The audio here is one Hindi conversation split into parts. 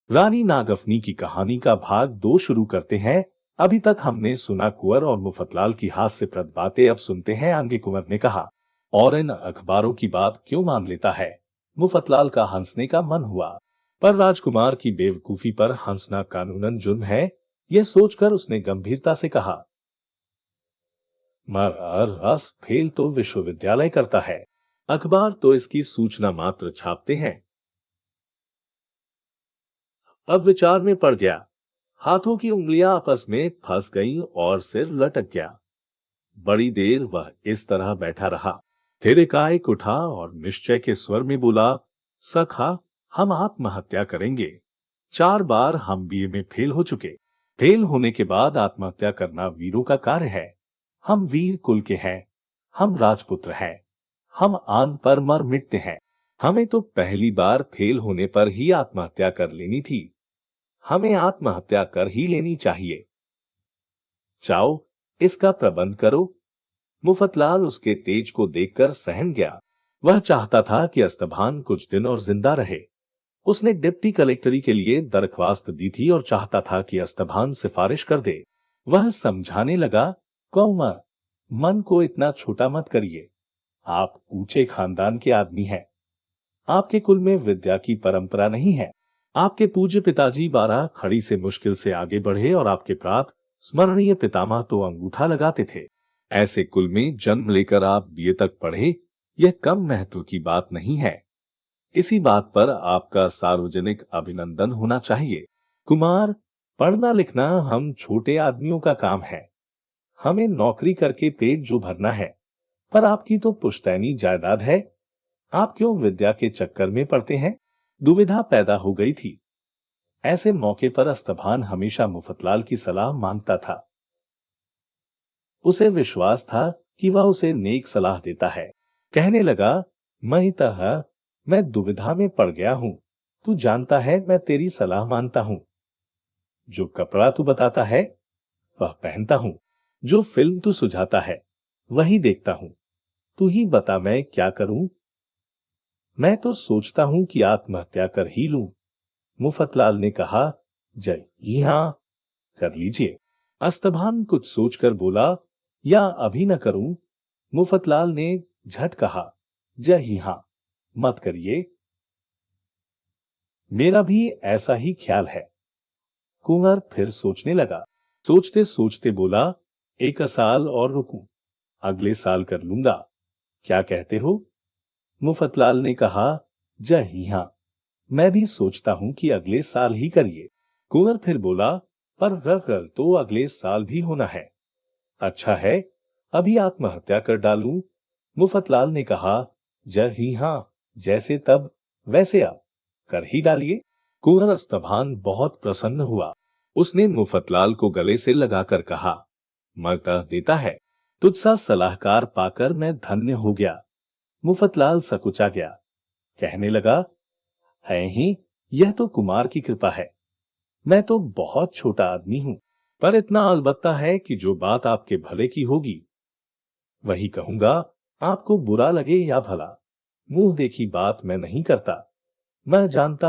रानी नागफनी की कहानी का भाग 2 शुरू करते हैं। अभी तक हमने सुना कुंवर और मुफतलाल की हास्यप्रद बातें, अब सुनते हैं आगे। कुंवर ने कहा, और इन अखबारों की बात क्यों मान लेता है? मुफतलाल का हंसने का मन हुआ, पर राजकुमार की बेवकूफी पर हंसना कानूनन जुर्म है। यह सोचकर उसने गंभीरता से कहा, मगर रस फेल तो विश्वविद्यालय करता है, अखबार तो इसकी सूचना मात्र छापते हैं। अब विचार में पड़ गया। हाथों की उंगलियां आपस में फंस गईं और सिर लटक गया। बड़ी देर वह इस तरह बैठा रहा, फिर एकाएक उठा और निश्चय के स्वर में बोला, सखा, हम आत्महत्या करेंगे। 4 बार हम बीए में फेल हो चुके। फेल होने के बाद आत्महत्या करना वीरों का कार्य है। हम वीर कुल के हैं, हम राजपुत्र हैं, हम आन पर मर मिटते हैं। हमें तो पहली बार फेल होने पर ही आत्महत्या कर लेनी थी। हमें आत्महत्या कर ही लेनी चाहिए। जाओ, इसका प्रबंध करो। मुफतलाल उसके तेज को देखकर सहम गया। वह चाहता था कि अस्तभान कुछ दिन और जिंदा रहे। उसने डिप्टी कलेक्टरी के लिए दरख्वास्त दी थी और चाहता था कि अस्तभान सिफारिश कर दे। वह समझाने लगा, कौमर, मन को इतना छोटा मत करिए। आप ऊंचे खानदान के आदमी हैं। आपके कुल में विद्या की परंपरा नहीं है। आपके पूज्य पिताजी 12 खड़ी से मुश्किल से आगे बढ़े और आपके प्रात स्मरणीय पितामह तो अंगूठा लगाते थे। ऐसे कुल में जन्म लेकर आप बीए तक पढ़े, यह कम महत्व की बात नहीं है। इसी बात पर आपका सार्वजनिक अभिनंदन होना चाहिए। कुमार, पढ़ना लिखना हम छोटे आदमियों का काम है। हमें नौकरी करके पेट जो भरना है। पर आपकी तो पुश्तैनी जायदाद है। आप क्यों विद्या के चक्कर में पड़ते हैं? दुविधा पैदा हो गई थी। ऐसे मौके पर अस्तभान हमेशा मुफतलाल की सलाह मांगता था। उसे विश्वास था कि वह उसे नेक सलाह देता है। कहने लगा, मैं दुविधा में पड़ गया हूं। तू जानता है मैं तेरी सलाह मानता हूं। जो कपड़ा तू बताता है वह पहनता हूं। जो फिल्म तू सुझाता है वही देखता हूं। तू ही बता मैं क्या करूं? मैं तो सोचता हूं कि आत्महत्या कर ही लूं। मुफतलाल ने कहा, जय जी हां, कर लीजिए। अस्तभान कुछ सोचकर बोला, या अभी न करूं? मुफतलाल ने झट कहा, जय ही हां, मत करिए। मेरा भी ऐसा ही ख्याल है। कुंवर फिर सोचने लगा। सोचते सोचते बोला, 1 साल और रुकूं, अगले साल कर लूंगा। क्या कहते हो? मुफतलाल ने कहा, जय ही हां, मैं भी सोचता हूं कि अगले साल ही करिए। कुंवर फिर बोला, पर रर तो अगले साल भी होना है। अच्छा है, अभी आत्महत्या कर डालूं? मुफतलाल ने कहा, जय ही हां, जैसे तब वैसे अब कर ही डालिए। कुंवर अस्तभान बहुत प्रसन्न हुआ। उसने मुफतलाल को गले से लगाकर कहा, मरता देता है, तुझसा सलाहकार पाकर मैं धन्य हो गया। मुफतलाल सकुचा गया। कहने लगा, है ही, यह तो कुमार की कृपा है। मैं तो बहुत छोटा आदमी हूं, पर इतना अलबत्ता है कि जो बात आपके भले की होगी वही कहूंगा। आपको बुरा लगे या भला, मुंह देखी बात मैं नहीं करता। मैं जानता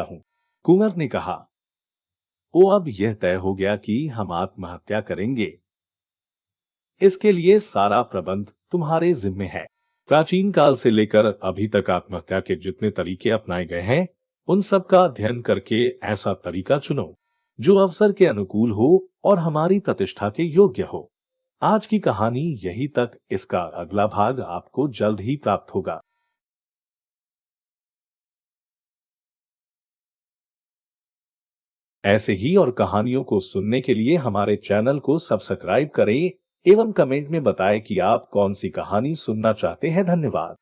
हूं। कुंवर ने कहा, ओ, अब यह तय हो गया कि हम आत्महत्या करेंगे। इसके लिए सारा प्रबंध तुम्हारे जिम्मे है। प्राचीन काल से लेकर अभी तक आत्महत्या के जितने तरीके अपनाए गए हैं, उन सब का अध्ययन करके ऐसा तरीका चुनो जो अवसर के अनुकूल हो और हमारी प्रतिष्ठा के योग्य हो। आज की कहानी यही तक, इसका अगला भाग आपको जल्द ही प्राप्त होगा। ऐसे ही और कहानियों को सुनने के लिए हमारे चैनल को सब्सक्राइब करें एवं कमेंट में बताएं कि आप कौन सी कहानी सुनना चाहते हैं। धन्यवाद।